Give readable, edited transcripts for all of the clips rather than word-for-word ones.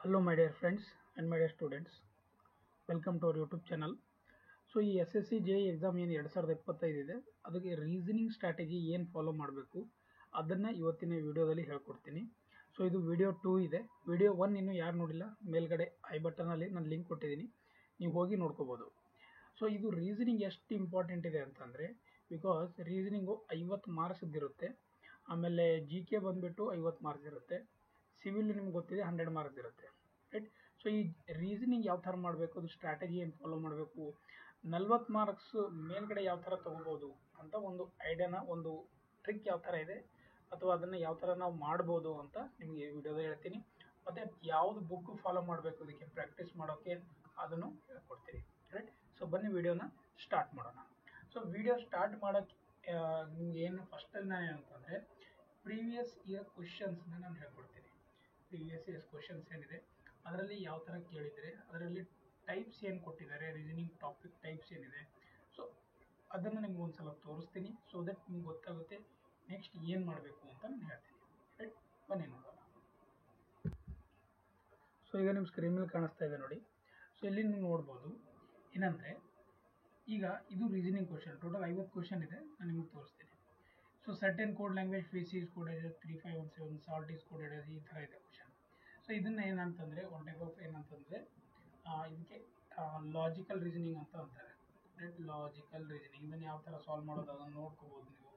Hello my dear friends and my dear students, welcome to our YouTube channel. So ಈ S S C J exam ಏನು 2025 ಇದೆ, ಅದಕ್ಕೆ reasoning strategy ಏನು follow ಮಾಡಬೇಕು ಅದನ್ನು ಇವತ್ತಿನ ವಿಡಿಯೋದಲ್ಲಿ ಹೇಳ್ಕೊಡ್ತೀನಿ. ಸೊ ಇದು ವಿಡಿಯೋ 2 ಇದೆ. ವಿಡಿಯೋ 1 ಇನ್ನೂ ಯಾರು ನೋಡಿಲ್ಲ, ಮೇಲ್ಗಡೆ ಐ ಬಟನಲ್ಲಿ ನಾನು ಲಿಂಕ್ ಕೊಟ್ಟಿದ್ದೀನಿ, ನೀವು ಹೋಗಿ ನೋಡ್ಕೋಬೋದು. ಸೊ ಇದು ರೀಸನಿಂಗ್ ಎಷ್ಟು ಇಂಪಾರ್ಟೆಂಟ್ ಇದೆ ಅಂತಂದರೆ, ಬಿಕಾಸ್ ರೀಸನಿಂಗು 50 ಮಾರ್ಕ್ಸ್ ಇರುತ್ತೆ, ಆಮೇಲೆ ಜಿ ಕೆ ಬಂದುಬಿಟ್ಟು 50 ಮಾರ್ಕ್ಸ್ ಇರುತ್ತೆ, ಸಿವಿಲ್ ನಿಮ್ಗೆ ಗೊತ್ತಿದೆ 100 ಮಾರ್ಕ್ಸ್ ಇರುತ್ತೆ, ರೈಟ್. ಸೊ ಈ ರೀಸನಿಂಗ್ ಯಾವ ಥರ ಮಾಡಬೇಕು, ಅದು ಸ್ಟ್ರಾಟಜಿ ಏನು ಫಾಲೋ ಮಾಡಬೇಕು, 40 ಮಾರ್ಕ್ಸ್ ಮೇಲ್ಗಡೆ ಯಾವ ಥರ ತೊಗೋಬೋದು ಅಂತ ಒಂದು ಐಡಿಯಾನ, ಒಂದು ಟ್ರಿಕ್ ಯಾವ ಥರ ಇದೆ ಅಥವಾ ಅದನ್ನು ಯಾವ ಥರ ನಾವು ಮಾಡ್ಬೋದು ಅಂತ ನಿಮಗೆ ವಿಡಿಯೋದಲ್ಲಿ ಹೇಳ್ತೀನಿ. ಮತ್ತು ಯಾವುದು ಬುಕ್ ಫಾಲೋ ಮಾಡಬೇಕು ಇದಕ್ಕೆ ಪ್ರಾಕ್ಟೀಸ್ ಮಾಡೋಕ್ಕೆ ಅದನ್ನು ಹೇಳ್ಕೊಡ್ತೀನಿ, ರೈಟ್. ಸೊ ಬನ್ನಿ ವಿಡಿಯೋನ ಸ್ಟಾರ್ಟ್ ಮಾಡೋಣ. ಸೊ ವಿಡಿಯೋ ಸ್ಟಾರ್ಟ್ ಮಾಡೋಕ್ಕೆ ನಿಮ್ಗೆ ಏನು ಫಸ್ಟಲ್ಲಿ ನಾನು ಏನಂತಂದರೆ, ಪ್ರೀವಿಯಸ್ ಇಯರ್ ಕ್ವಶನ್ಸ್ನ ನಾನು ಹೇಳ್ಕೊಡ್ತೀನಿ. ಪ್ರೀವಿಯಸ್ ಇಯರ್ಸ್ ಕ್ವಶನ್ಸ್ ಏನಿದೆ ಅದರಲ್ಲಿ ಯಾವ ಥರ ಕೇಳಿದರೆ, ಅದರಲ್ಲಿ ಟೈಪ್ಸ್ ಏನು ಕೊಟ್ಟಿದ್ದಾರೆ, ರೀಸನಿಂಗ್ ಟಾಪಿಕ್ ಟೈಪ್ಸ್ ಏನಿದೆ, ಸೊ ಅದನ್ನು ನಿಮ್ಗೆ ಒಂದು ಸಲ ತೋರಿಸ್ತೀನಿ. ಸೊ ದಟ್ ನಿಮ್ಗೆ ಗೊತ್ತಾಗುತ್ತೆ ನೆಕ್ಸ್ಟ್ ಏನು ಮಾಡಬೇಕು ಅಂತ ನಾನು ಹೇಳ್ತೀನಿ, ರೈಟ್. ಬನ್ನಿ ನೋಡೋಣ. ಸೊ ಈಗ ನಿಮ್ಮ ಸ್ಕ್ರೀನ್ ಮೇಲೆ ಕಾಣಿಸ್ತಾ ಇದೆ ನೋಡಿ. ಸೊ ಇಲ್ಲಿ ನೀವು ನೋಡ್ಬೋದು ಏನಂದರೆ, ಈಗ ಇದು ರೀಸನಿಂಗ್ ಕ್ವಶನ್, ಟೋಟಲ್ 50 ಕ್ವಶನ್ ಇದೆ, ನಾನು ನಿಮಗೆ ತೋರಿಸ್ತೀನಿ. So certain code language fish is coded 3517, salt is coded, ಈ ಥರ ಇದೆ ಕ್ವಶನ್. ಸೊ ಇದನ್ನು ಏನಂತಂದರೆ, ಒನ್ ಟೈಪ್ ಆಫ್ ಏನಂತಂದರೆ ಇದಕ್ಕೆ ಲಾಜಿಕಲ್ ರೀಸನಿಂಗ್ ಅಂತ ಅಂತಾರೆ, ರೈಟ್. ಲಾಜಿಕಲ್ ರೀಸನಿಂಗ್ ಇದನ್ನು ಯಾವ ಥರ ಸಾಲ್ವ್ ಮಾಡೋದು ಅದನ್ನು ನೋಡ್ಕೋಬೋದು ನೀವು.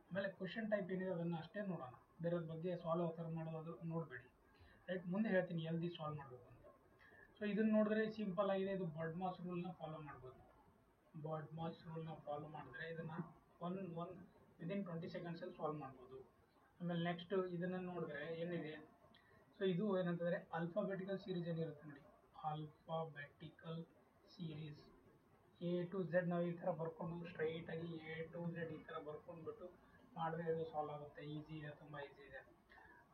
ಆಮೇಲೆ ಕ್ವಶನ್ ಟೈಪ್ ಏನಿದೆ ಅದನ್ನು ಅಷ್ಟೇ ನೋಡೋಣ, ಬೇರೆ ಬಗ್ಗೆ ಸಾಲ್ವ್ ಯಾವ ಥರ ಮಾಡೋದು ಅದು ನೋಡಬೇಡಿ, ರೈಟ್. ಮುಂದೆ ಹೇಳ್ತೀನಿ ಎಲ್ದಿ ಸಾಲ್ವ್ ಮಾಡಬೇಕು ಅಂತ. ಸೊ ಇದನ್ನು ನೋಡಿದ್ರೆ ಸಿಂಪಲ್ ಆಗಿದೆ, ಇದು ಬರ್ಡ್ಮಾಸ್ ರೂಲ್ನ ಫಾಲೋ ಮಾಡ್ಬೋದು. ಬರ್ಡ್ಮಾಸ್ ರೂಲ್ನ ಫಾಲೋ ಮಾಡಿದ್ರೆ ಇದನ್ನು ಒನ್ ವಿದಿನ್ 20 ಸೆಕೆಂಡ್ಸಲ್ಲಿ ಸಾಲ್ವ್ ಮಾಡ್ಬೋದು. ಆಮೇಲೆ ನೆಕ್ಸ್ಟು ಇದನ್ನು ನೋಡಿದ್ರೆ ಏನಿದೆ, ಸೊ ಇದು ಏನಂತಂದರೆ ಆಲ್ಫಾಬೆಟಿಕಲ್ ಸೀರೀಸ್ ಏನಿರುತ್ತೆ ನೋಡಿ, alphabetical series A to Z ನಾವು ಈ ಥರ ಬರ್ಕೊಂಡು ಸ್ಟ್ರೈಟಾಗಿ ಎ ಟು ಝೆಡ್ ಈ ಥರ ಬರ್ಕೊಂಡ್ಬಿಟ್ಟು ಮಾಡಿದ್ರೆ ಇದು ಸಾಲ್ವ್ ಆಗುತ್ತೆ. ಈಸಿ ಇದೆ, ತುಂಬ ಈಸಿ ಇದೆ.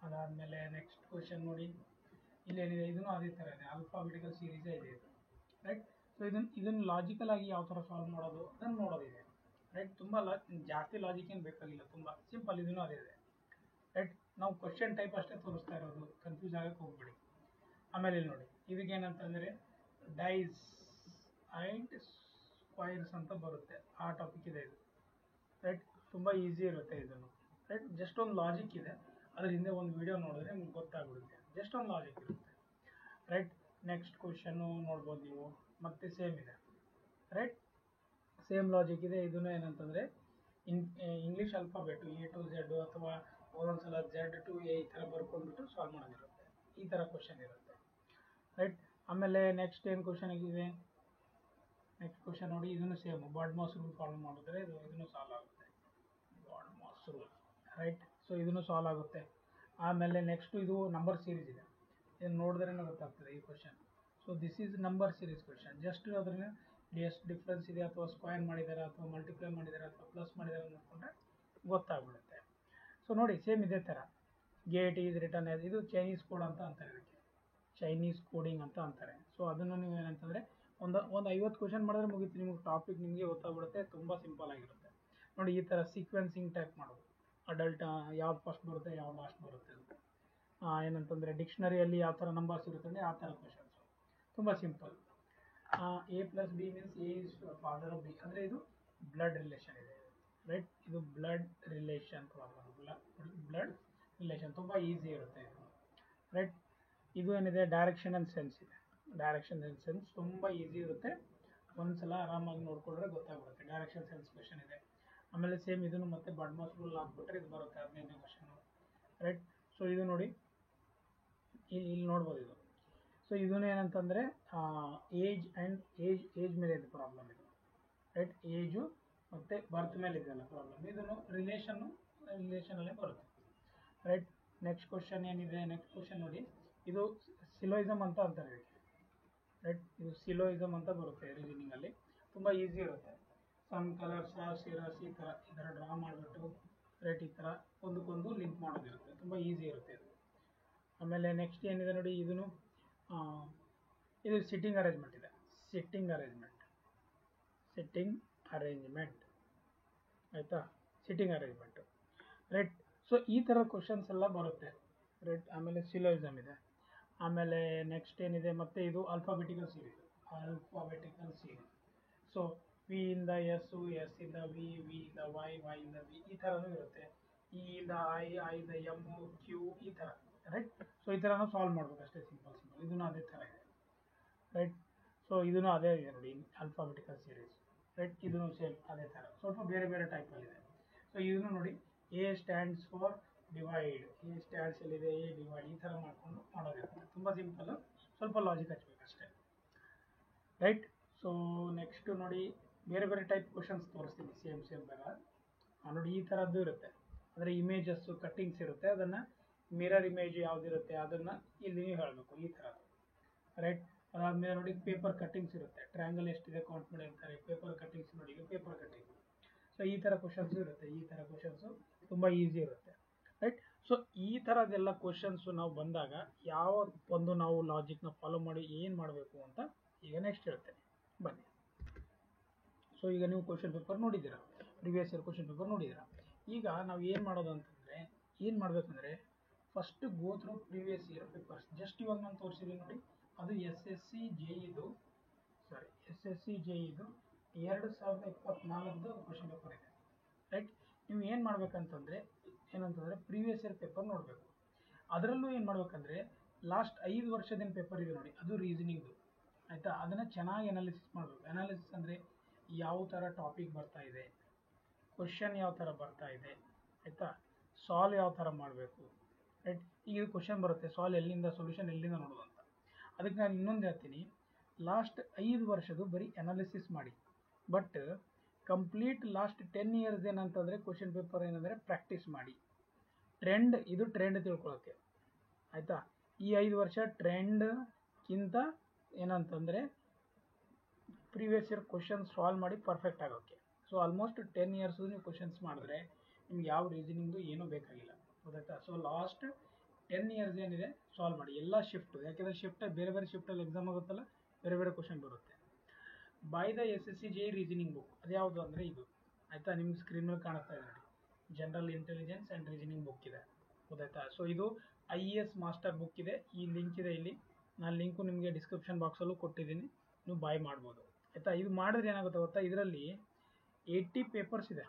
ಅದಾದಮೇಲೆ ನೆಕ್ಸ್ಟ್ ಕ್ವಶನ್ ನೋಡಿ, ಇಲ್ಲೇನಿದೆ ಇದನ್ನು ಅದೇ ಥರ ಇದೆ, ಆಲ್ಫಾಬೆಟಿಕಲ್ ಸೀರೀಸೇ ಇದೆ ಇದು, ರೈಟ್. ಸೊ ಇದನ್ನು ಲಾಜಿಕಲ್ ಆಗಿ ಯಾವ ಥರ ಸಾಲ್ವ್ ಮಾಡೋದು ಅದನ್ನು ನೋಡೋದಿದೆ, ರೈಟ್. ತುಂಬ ಜಾಸ್ತಿ ಲಾಜಿಕ್ ಏನು ಬೇಕಾಗಿಲ್ಲ, ತುಂಬ ಸಿಂಪಲ್, ಇದನ್ನು ಅದೇ ಇದೆ, ರೈಟ್. ನಾವು ಕ್ವಶನ್ ಟೈಪ್ ಅಷ್ಟೇ ತೋರಿಸ್ತಾ ಇರೋದು, ಕನ್ಫ್ಯೂಸ್ ಆಗಕ್ಕೆ ಹೋಗ್ಬೇಡಿ. ಆಮೇಲೆ ಇಲ್ಲಿ ನೋಡಿ, ಇದಕ್ಕೇನಂತಂದರೆ ಡೈಸ್ ಆ್ಯಂಡ್ ಸ್ಕ್ವೈರ್ಸ್ ಅಂತ ಬರುತ್ತೆ, ಆ ಟಾಪಿಕ್ ಇದೆ ಇದು, ರೈಟ್. ತುಂಬ ಈಸಿ ಇರುತ್ತೆ ಇದನ್ನು, ರೈಟ್. ಜಸ್ಟ್ ಒಂದು ಲಾಜಿಕ್ ಇದೆ, ಅದ್ರ ಹಿಂದೆ ಒಂದು ವಿಡಿಯೋ ನೋಡಿದ್ರೆ ನಿಮ್ಗೆ ಗೊತ್ತಾಗ್ಬಿಡುತ್ತೆ, ಜಸ್ಟ್ ಒಂದು ಲಾಜಿಕ್ ಇರುತ್ತೆ, ರೈಟ್. ನೆಕ್ಸ್ಟ್ ಕ್ವಶನ್ನು ನೋಡ್ಬೋದು ನೀವು, ಮತ್ತೆ ಸೇಮ್ ಇದೆ, ರೈಟ್. ಸೇಮ್ ಲಾಜಿಕ್ ಇದೆ. ಇದನ್ನು ಏನಂತಂದರೆ English alphabet A to Z ಅಥವಾ ಒಂದೊಂದ್ಸಲ ಝೆಡ್ ಟು ಎ ಈ ಥರ ಬರ್ಕೊಂಡ್ಬಿಟ್ಟು ಸಾಲ್ವ್ ಮಾಡೋದಿರುತ್ತೆ, ಈ ಥರ ಕ್ವಶನ್ ಇರುತ್ತೆ, ರೈಟ್. ಆಮೇಲೆ ನೆಕ್ಸ್ಟ್ ಏನು ಕ್ವಶನ್ ಆಗಿದೆ, ನೆಕ್ಸ್ಟ್ ಕ್ವಶನ್ ನೋಡಿ, ಇದನ್ನು ಸೇಮ್ ಬರ್ಡ್ಮಾಸ್ ರೂಲ್ ಫಾಲೋ ಮಾಡಿದ್ರೆ ಇದನ್ನು ಸಾಲ್ವ್ ಆಗುತ್ತೆ, ಬರ್ಡ್ಮಾಸ್ ರೂಲ್, ರೈಟ್. ಸೊ ಇದನ್ನು ಸಾಲ್ವ್ ಆಗುತ್ತೆ. ಆಮೇಲೆ ನೆಕ್ಸ್ಟು ಇದು ನಂಬರ್ ಸೀರೀಸ್ ಇದೆ, ಇದನ್ನು ನೋಡಿದ್ರೇ ಗೊತ್ತಾಗ್ತದೆ ಈ question. So this is number series question, just ಅದನ್ನ ಎಷ್ಟು ಡಿಫ್ರೆನ್ಸ್ ಇದೆ ಅಥವಾ ಸ್ಕ್ವೈರ್ ಮಾಡಿದ್ದಾರೆ ಅಥವಾ ಮಲ್ಟಿಪ್ಲೈ ಮಾಡಿದ್ದಾರೆ ಅಥವಾ ಪ್ಲಸ್ ಮಾಡಿದ್ದಾರೆ ನೋಡಿಕೊಂಡ್ರೆ ಗೊತ್ತಾಗ್ಬಿಡುತ್ತೆ. ಸೊ ನೋಡಿ ಸೇಮ್ ಇದೇ ಥರ, ಗೇಟ್ ಈಸ್ ರಿಟರ್ನ್ ಆಸ್, ಇದು ಚೈನೀಸ್ ಕೋಡ್ ಅಂತ ಅಂತಾರೆ, ಇದಕ್ಕೆ ಚೈನೀಸ್ ಕೋಡಿಂಗ್ ಅಂತ ಅಂತಾರೆ. ಸೊ ಅದನ್ನು ನೀವು ಏನಂತಂದರೆ ಒಂದು 50 ಕ್ವಶನ್ ಮಾಡಿದ್ರೆ ಮುಗೀತು, ನಿಮಗೆ ಟಾಪಿಕ್ ನಿಮಗೆ ಗೊತ್ತಾಗ್ಬಿಡುತ್ತೆ, ತುಂಬ ಸಿಂಪಲ್ ಆಗಿರುತ್ತೆ ನೋಡಿ. ಈ ಥರ ಸೀಕ್ವೆನ್ಸಿಂಗ್ ಟೈಪ್ ಮಾಡೋದು, ಅಡಲ್ಟ್ ಯಾವ್ದು ಫಸ್ಟ್ ಬರುತ್ತೆ ಯಾವ್ದು ಲಾಸ್ಟ್ ಬರುತ್ತೆ ಅಂತ, ಏನಂತಂದರೆ ಡಿಕ್ಷನರಿಯಲ್ಲಿ ಯಾವ ಥರ ನಂಬರ್ಸ್ ಇರುತ್ತೆ ಆ ಥರ ಕ್ವಶನ್ಸು, ತುಂಬ simple. A plus B means A is father of B, ಅಂದರೆ ಇದು ಬ್ಲಡ್ ರಿಲೇಷನ್ ಇದೆ, ರೈಟ್. ಇದು blood relation problem, blood relation ತುಂಬ ಈಸಿ ಇರುತ್ತೆ ಇದು, ರೈಟ್. ಇದು ಏನಿದೆ ಡೈರೆಕ್ಷನ್ ಆ್ಯಂಡ್ ಸೆನ್ಸ್ ಇದೆ, ಡೈರೆಕ್ಷನ್ ಆ್ಯಂಡ್ ಸೆನ್ಸ್ ತುಂಬ ಈಸಿ ಇರುತ್ತೆ, ಒಂದು ಸಲ ಆರಾಮಾಗಿ ನೋಡಿಕೊಂಡ್ರೆ ಗೊತ್ತಾಗ್ಬಿಡುತ್ತೆ. ಡೈರೆಕ್ಷನ್ ಸೆನ್ಸ್ ಕ್ವಶನ್ ಇದೆ. ಆಮೇಲೆ ಸೇಮ್ ಇದನ್ನು ಮತ್ತೆ ಬರ್ಡ್ಮಾಸ್ ರೂಲ್ ಹಾಕ್ಬಿಟ್ರೆ ಇದು ಬರುತ್ತೆ 15ನೇ ಕ್ವಶನು, ರೈಟ್. ಸೊ ಇದು ನೋಡಿ, ಇಲ್ಲಿ ನೋಡ್ಬೋದು ಇದು. ಸೊ ಇದನ್ನು ಏನಂತಂದರೆ ಏಜ್ ಆ್ಯಂಡ್ ಏಜ್ ಮೇಲೆ ಇದೆ ಪ್ರಾಬ್ಲಮ್ ಇದು, ರೈಟ್. ಏಜು ಮತ್ತು ಬರ್ತ್ ಮೇಲೆ ಇದೆಯಲ್ಲ ಪ್ರಾಬ್ಲಮ್, ಇದನ್ನು ರಿಲೇಷನಲ್ಲೇ ಬರುತ್ತೆ, ರೈಟ್. ನೆಕ್ಸ್ಟ್ ಕ್ವಶನ್ ಏನಿದೆ, ನೆಕ್ಸ್ಟ್ ಕ್ವಶನ್ ನೋಡಿ, ಇದು ಸಿಲೋಯಿಸಮ್ ಅಂತ ಅಂತಾರೆ ಇದಕ್ಕೆ, ರೈಟ್. ಇದು ಸಿಲೋಯಿಸಮ್ ಅಂತ ಬರುತ್ತೆ ರೀಸನಿಂಗಲ್ಲಿ, ತುಂಬ ಈಸಿ ಇರುತ್ತೆ. ಸಮ್ ಕಲರ್ಸ್ ಸಿರಸ್ ಈ ಥರ ಡ್ರಾ ಮಾಡಿಬಿಟ್ಟು, ರೈಟ್, ಈ ಥರ ಒಂದಕ್ಕೊಂದು ಲಿಂಕ್ ಮಾಡೋದಿರುತ್ತೆ, ತುಂಬ ಈಸಿ ಇರುತ್ತೆ ಇದು. ಆಮೇಲೆ ನೆಕ್ಸ್ಟ್ ಏನಿದೆ ನೋಡಿ, ಇದು ಸಿಟ್ಟಿಂಗ್ ಅರೇಂಜ್ಮೆಂಟ್ ಇದೆ, ಸಿಟ್ಟಿಂಗ್ ಅರೇಂಜ್ಮೆಂಟ್ ಆಯಿತಾ, ಸಿಟ್ಟಿಂಗ್ ಅರೇಂಜ್ಮೆಂಟು, ರೈಟ್. ಸೊ ಈ ಥರ ಕ್ವಶನ್ಸ್ ಎಲ್ಲ ಬರುತ್ತೆ, ರೈಟ್. ಆಮೇಲೆ ಸಿಲೋಯಿಸಮ್ ಇದೆ. ಆಮೇಲೆ ನೆಕ್ಸ್ಟ್ ಏನಿದೆ ಮತ್ತೆ ಇದು ಆಲ್ಫಾಬೆಟಿಕಲ್ ಸೀರೀಸ್. ಸೊ ವಿ ಇಂದ ಎಸ್, ಎಸ್ ಇಂದ ವಿ, ವಿ ಇಂದ ವೈ, ವೈ ಇಂದ ವಿ, ಈ ಥರನೂ ಇರುತ್ತೆ. ಇ ಇಂದ ಐ ಇಂದ ಎಮ್, ಕ್ಯೂ, ಈ ಥರ, ರೈಟ್. ಸೊ ಈ ಥರನೂ ಸಾಲ್ವ್ ಮಾಡ್ಬೇಕು ಅಷ್ಟೇ, ಸಿಂಪಲ್ ಇದನ್ನು ಅದೇ ಥರ ಇದೆ, ರೈಟ್. ಸೊ ಇದನ್ನು ಅದೇ ಇದೆ ನೋಡಿ, ಆಲ್ಫಾಬೆಟಿಕಲ್ ಸೀರೀಸ್, ರೈಟ್. ಇದನ್ನು ಸೇಮ್ ಅದೇ ಥರ, ಸ್ವಲ್ಪ ಬೇರೆ ಬೇರೆ ಟೈಪಲ್ಲಿದೆ. ಸೊ ಇದನ್ನು ನೋಡಿ, A stands for divide, A stands ಎಲ್ಲಿದೆ, ಎ ಡಿವೈಡ್, ಈ ಥರ ಮಾಡ್ಕೊಂಡು ಮಾಡೋದಿರುತ್ತೆ. ತುಂಬ ಸಿಂಪಲ್ಲು, ಸ್ವಲ್ಪ ಲಾಜಿಕ್ ಹಚ್ಬೇಕಷ್ಟೇ, ರೈಟ್. ಸೊ ನೆಕ್ಸ್ಟ್ ನೋಡಿ, ಬೇರೆ ಬೇರೆ ಟೈಪ್ ಕ್ವಶನ್ಸ್ ತೋರಿಸ್ತೀನಿ, ಸೇಮ್ ಬೇಗ ನೋಡಿ. ಈ ಥರದ್ದು ಇರುತ್ತೆ, ಅಂದರೆ ಇಮೇಜಸ್ಸು ಕಟ್ಟಿಂಗ್ಸ್ ಇರುತ್ತೆ, ಅದನ್ನು ಮಿರರ್ ಇಮೇಜ್ ಯಾವುದಿರುತ್ತೆ ಅದನ್ನು ಇಲ್ಲಿ ನೀವು ಹೇಳಬೇಕು, ಈ ಥರ, ರೈಟ್. ಅದಾದಮೇಲೆ ನೋಡಿ ಪೇಪರ್ ಕಟ್ಟಿಂಗ್ಸ್ ಇರುತ್ತೆ, ಟ್ರ್ಯಾಂಗಲ್ ಎಷ್ಟಿದೆ ಕೌಂಟ್ ಮಾಡಿ ಅಂತಾರೆ, ಪೇಪರ್ ಕಟ್ಟಿಂಗ್ಸ್ ನೋಡಿ, ಪೇಪರ್ ಕಟ್ಟಿಂಗ್. ಸೊ ಈ ಥರ ಕ್ವಶನ್ಸು ಇರುತ್ತೆ, ಈ ಥರ ಕ್ವಶನ್ಸು ತುಂಬ ಈಸಿ ಇರುತ್ತೆ, ರೈಟ್. ಸೊ ಈ ಥರದ್ದೆಲ್ಲ ಕ್ವಶನ್ಸು ನಾವು ಬಂದಾಗ ಯಾವ ಒಂದು ನಾವು ಲಾಜಿಕ್ನ ಫಾಲೋ ಮಾಡಿ ಏನು ಮಾಡಬೇಕು ಅಂತ ಈಗ ನೆಕ್ಸ್ಟ್ ಹೇಳ್ತೇನೆ, ಬನ್ನಿ. ಸೊ ಈಗ ನೀವು ಕ್ವಶನ್ ಪೇಪರ್ ನೋಡಿದ್ದೀರಾ, ಪ್ರಿವಿಯಸ್ ಇಯರ್ ಕ್ವಶನ್ ಪೇಪರ್ ನೋಡಿದ್ದೀರಾ. ಈಗ ನಾವು ಏನು ಮಾಡೋದು ಅಂತಂದರೆ, ಏನು ಮಾಡಬೇಕಂದ್ರೆ first go through previous year papers. Just ಇವಾಗ ನಾನು ತೋರಿಸಿದ್ದೀನಿ ನೋಡಿ, ಅದು ಎಸ್ ಎಸ್ ಸಿ ಜೆ ಇದು 2024 ಕ್ವಶನ್ ಪೇಪರ್ ಇದೆ, ರೈಟ್. ನೀವು ಏನು ಮಾಡಬೇಕಂತಂದರೆ ಪ್ರಿವಿಯಸ್ ಇಯರ್ ಪೇಪರ್ ನೋಡಬೇಕು. ಅದರಲ್ಲೂ ಏನು ಮಾಡಬೇಕಂದ್ರೆ ಲಾಸ್ಟ್ 5 ವರ್ಷದಿನ ಪೇಪರ್ ಇದೆ ನೋಡಿ, ಅದು ರೀಸನಿಂಗ್ದು, ಆಯಿತಾ. ಅದನ್ನು ಚೆನ್ನಾಗಿ ಅನಾಲಿಸಿಸ್ ಮಾಡಬೇಕು. ಅನಾಲಿಸಿಸ್ ಅಂದರೆ ಯಾವ ಥರ ಟಾಪಿಕ್ ಬರ್ತಾ ಇದೆ, ಕ್ವಶನ್ ಯಾವ ಥರ ಬರ್ತಾ ಇದೆ, ಆಯಿತಾ, ಸಾಲ್ವ್ ಯಾವ ಥರ ಮಾಡಬೇಕು, ರೈಟ್. ಈಗ ಇದು ಕ್ವಶನ್ ಬರುತ್ತೆ, ಸಾಲ್ವ್ ಎಲ್ಲಿಂದ, ಸೊಲ್ಯೂಷನ್ ಎಲ್ಲಿಂದ ನೋಡೋದು ಅಂತ. ಅದಕ್ಕೆ ನಾನು ಇನ್ನೊಂದು ಹೇಳ್ತೀನಿ, ಲಾಸ್ಟ್ 5 ವರ್ಷದ್ದು ಬರೀ ಅನಾಲಿಸಿಸ್ ಮಾಡಿ, ಬಟ್ ಕಂಪ್ಲೀಟ್ ಲಾಸ್ಟ್ 10 ಇಯರ್ಸ್ ಏನಂತಂದರೆ ಕ್ವಶನ್ ಪೇಪರ್ ಏನಂದರೆ ಪ್ರಾಕ್ಟೀಸ್ ಮಾಡಿ. ಇದು ಟ್ರೆಂಡ್ ತಿಳ್ಕೊಳ್ಳೋಕ್ಕೆ, ಆಯಿತಾ. ಈ 5 ವರ್ಷ ಟ್ರೆಂಡ್ಗಿಂತ ಏನಂತಂದರೆ ಪ್ರೀವಿಯಸ್ ಇಯರ್ ಕ್ವಶನ್ ಸಾಲ್ವ್ ಮಾಡಿ ಪರ್ಫೆಕ್ಟ್ ಆಗೋಕ್ಕೆ. ಸೊ ಆಲ್ಮೋಸ್ಟ್ 10 ಇಯರ್ಸ್ ನೀವು ಕ್ವಶನ್ಸ್ ಮಾಡಿದ್ರೆ ನಿಮ್ಗೆ ಯಾವ ರೀಸನಿಂಗು ಏನೂ ಬೇಕಾಗಿಲ್ಲ, ಗೊತ್ತಾಯ್ತಾ. ಸೊ ಲಾಸ್ಟ್ 10 ಇಯರ್ಸ್ ಏನಿದೆ ಸಾಲ್ವ್ ಮಾಡಿ, ಎಲ್ಲ ಶಿಫ್ಟ್, ಯಾಕೆಂದರೆ ಶಿಫ್ಟ್ ಬೇರೆ ಬೇರೆ ಶಿಫ್ಟಲ್ಲಿ ಎಕ್ಸಾಮ್ ಆಗುತ್ತಲ್ಲ, ಬೇರೆ ಬೇರೆ ಕ್ವಶನ್ ಬರುತ್ತೆ. By the SSC reasoning book, ಅದು ಯಾವುದು ಅಂದರೆ ಇದು, ಆಯಿತಾ. ನಿಮ್ಗೆ ಸ್ಕ್ರೀನ್ ಮೇಲೆ ಕಾಣಿಸ್ತಾ ಇದೆ ನೋಡಿ, general intelligence and reasoning book ಇದೆ, ಗೊತ್ತಾಯ್ತಾ. ಸೊ ಇದು IAS ಮಾಸ್ಟರ್ ಬುಕ್ ಇದೆ, ಈ ಲಿಂಕ್ ಇದೆ ಇಲ್ಲಿ, ನಾನು ಲಿಂಕು ನಿಮಗೆ ಡಿಸ್ಕ್ರಿಪ್ಷನ್ ಬಾಕ್ಸಲ್ಲೂ ಕೊಟ್ಟಿದ್ದೀನಿ, ನೀವು ಬೈ ಮಾಡ್ಬೋದು, ಆಯಿತಾ. ಇದು ಮಾಡಿದ್ರೆ ಏನಾಗುತ್ತೆ ಗೊತ್ತಾ, ಇದರಲ್ಲಿ 80 ಪೇಪರ್ಸ್ ಇದೆ,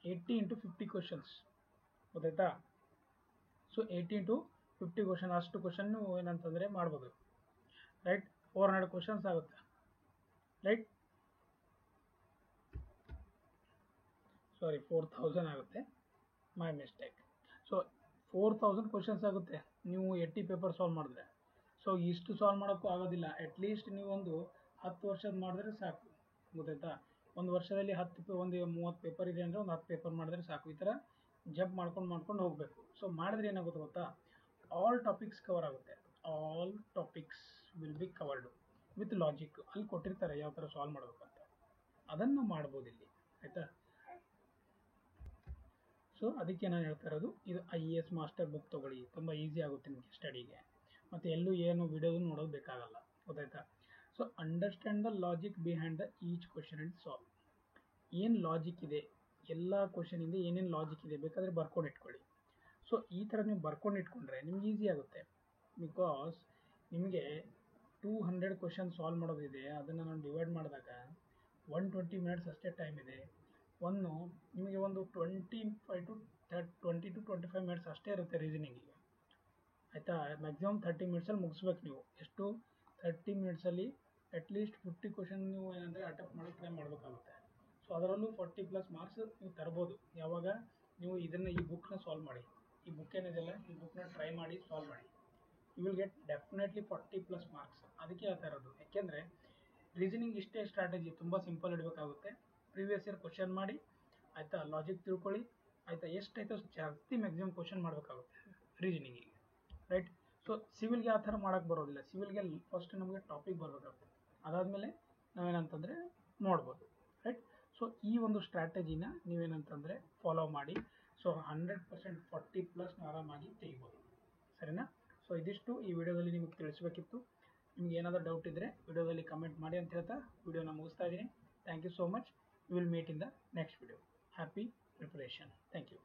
80 × 50 ಕ್ವಶನ್ಸ್, ಗೊತ್ತಾಯ್ತಾ. ಸೊ 80 × 50 ಕ್ವಶನ್, ಅಷ್ಟು ಕ್ವಶನ್ ಏನಂತಂದರೆ ಮಾಡ್ಬೋದು, ರೈಟ್. 400 ಕ್ವಶನ್ಸ್ ಆಗುತ್ತೆ, ರೈಟ್. ಸಾರಿ 4000 ಆಗುತ್ತೆ, ಮೈ ಮಿಸ್ಟೇಕ್. ಸೊ 4000 ಕ್ವಶನ್ಸ್ ಆಗುತ್ತೆ ನೀವು 80 ಪೇಪರ್ ಸಾಲ್ವ್ ಮಾಡಿದ್ರೆ. ಸೊ ಇಷ್ಟು ಸಾಲ್ವ್ ಮಾಡೋಕ್ಕೂ ಆಗೋದಿಲ್ಲ, ಅಟ್ಲೀಸ್ಟ್ ನೀವು ಒಂದು 10 ವರ್ಷದ ಮಾಡಿದ್ರೆ ಸಾಕು, ಗೊತ್ತಾಯ್ತಾ. ಒಂದು ವರ್ಷದಲ್ಲಿ 30 ಪೇಪರ್ ಇದೆ ಅಂದರೆ ಒಂದು 10 ಪೇಪರ್ ಮಾಡಿದ್ರೆ ಸಾಕು. ಈ ಥರ ಜಂಪ್ ಮಾಡ್ಕೊಂಡು ಹೋಗಬೇಕು. ಸೊ ಮಾಡಿದ್ರೆ ಏನಾಗುತ್ತೆ ಗೊತ್ತಾ, ಆಲ್ ಟಾಪಿಕ್ಸ್ ಕವರ್ ಆಗುತ್ತೆ, all topics will be covered with logic. ಅಲ್ಲಿ ಕೊಟ್ಟಿರ್ತಾರೆ ಯಾವ ಥರ ಸಾಲ್ವ್ ಮಾಡಬೇಕಂತ, ಅದನ್ನು ಮಾಡ್ಬೋದು ಇಲ್ಲಿ, ಆಯಿತಾ. ಸೊ ಅದಕ್ಕೆ ನಾನು ಹೇಳ್ತಾ ಇರೋದು, ಇದು IAS ಮಾಸ್ಟರ್ ಬುಕ್ ತೊಗೊಳ್ಳಿ, ತುಂಬ ಈಸಿ ಆಗುತ್ತೆ ನಿಮಗೆ ಸ್ಟಡಿಗೆ, ಮತ್ತು ಎಲ್ಲೂ ಏನು ವಿಡಿಯೋದು ನೋಡೋದು ಬೇಕಾಗಲ್ಲ, ಗೊತ್ತಾಯ್ತಾ. So understand the logic behind the each question and solve. ಏನು ಲಾಜಿಕ್ ಇದೆ, ಎಲ್ಲ ಕ್ವಶನಿಂದ ಏನೇನು ಲಾಜಿಕ್ ಇದೆ ಬೇಕಾದರೆ ಬರ್ಕೊಂಡು ಇಟ್ಕೊಳ್ಳಿ. ಸೊ ಈ ಥರ ನೀವು ಬರ್ಕೊಂಡು ಇಟ್ಕೊಂಡ್ರೆ ನಿಮ್ಗೆ ಈಸಿ ಆಗುತ್ತೆ. ಬಿಕಾಸ್ ನಿಮಗೆ 200 ಕ್ವಶನ್ ಸಾಲ್ವ್ ಮಾಡೋದಿದೆ, ಅದನ್ನು ನಾನು ಡಿವೈಡ್ ಮಾಡಿದಾಗ 120 ಮಿನಿಟ್ಸ್ ಅಷ್ಟೇ ಟೈಮ್ ಇದೆ. ನಿಮಗೆ ಒಂದು 20 to 25 ಮಿನಿಟ್ಸ್ ಅಷ್ಟೇ ಇರುತ್ತೆ ರೀಸನಿಂಗಿಗೆ, ಆಯಿತಾ. ಮ್ಯಾಕ್ಸಿಮಮ್ 30 ಮಿನಿಟ್ಸಲ್ಲಿ ಮುಗಿಸ್ಬೇಕು ನೀವು. ಎಷ್ಟು 30 ಮಿನಿಟ್ಸಲ್ಲಿ ಅಟ್ಲೀಸ್ಟ್ 50 ಕ್ವಶನ್ ನೀವು ಏನಂದರೆ ಅಟೆಂಪ್ಟ್ ಮಾಡೋಕ್ಕೆ ಟ್ರೈ ಮಾಡಬೇಕಾಗುತ್ತೆ. ಸೊ ಅದರಲ್ಲೂ 40+ ಮಾರ್ಕ್ಸ್ ನೀವು ತರ್ಬೋದು, ಯಾವಾಗ ನೀವು ಈ ಬುಕ್ನ ಸಾಲ್ವ್ ಮಾಡಿ. ಈ ಬುಕ್ ಏನಿದೆಯಲ್ಲ, ಈ ಬುಕ್ನ ಟ್ರೈ ಮಾಡಿ ಸಾಲ್ವ್ ಮಾಡಿ, you will get definitely 40+ marks. ಅದಕ್ಕೆ ಹೇಳ್ತಾ ಇರೋದು, ಯಾಕೆಂದರೆ ರೀಸನಿಂಗ್ ಇಷ್ಟೇ ಸ್ಟ್ರಾಟಜಿ, ತುಂಬ ಸಿಂಪಲ್ ಇಡಬೇಕಾಗುತ್ತೆ. ಪ್ರೀವಿಯಸ್ ಇಯರ್ ಕ್ವಶನ್ ಮಾಡಿ, ಆಯಿತಾ, ಲಾಜಿಕ್ ತಿಳ್ಕೊಳ್ಳಿ, ಆಯಿತಾ. ಎಷ್ಟಾಯಿತು ಜಾಸ್ತಿ ಮ್ಯಾಕ್ಸಿಮಮ್ ಕ್ವಶನ್ ಮಾಡಬೇಕಾಗುತ್ತೆ ರೀಸನಿಂಗಿಗೆ, ರೈಟ್. ಸೊ ಸಿವಿಲ್ಗೆ ಆ ಥರ ಮಾಡೋಕ್ಕೆ ಬರೋದಿಲ್ಲ. ಸಿವಿಲ್ಗೆ ಫಸ್ಟ್ ನಮಗೆ ಟಾಪಿಕ್ ಬರಬೇಕಾಗುತ್ತೆ, ಅದಾದಮೇಲೆ ನಾವೇನಂತಂದರೆ ನೋಡ್ಬೋದು, ರೈಟ್. ಸೊ ಈ ಒಂದು ಸ್ಟ್ರಾಟಜಿನ ನೀವೇನಂತಂದರೆ ಫಾಲೋ ಮಾಡಿ. ಸೊ 100% 40+ ಆರಾಮಾಗಿ ತೆಗಿಬೋದು, ಸರಿನಾ. ಸೊ ಇದಿಷ್ಟು ಈ ವಿಡಿಯೋದಲ್ಲಿ ನಿಮಗೆ ತಿಳಿಸ್ಬೇಕಿತ್ತು. ನಿಮ್ಗೆ ಏನಾದರೂ ಡೌಟ್ ಇದ್ದರೆ ವಿಡಿಯೋದಲ್ಲಿ ಕಮೆಂಟ್ ಮಾಡಿ ಅಂತ ಹೇಳ್ತಾ ವಿಡಿಯೋನ ಮುಗಿಸ್ತಾ ಇದ್ದೀನಿ. Thank you so much. We will meet in the next video. Happy preparation. Thank you.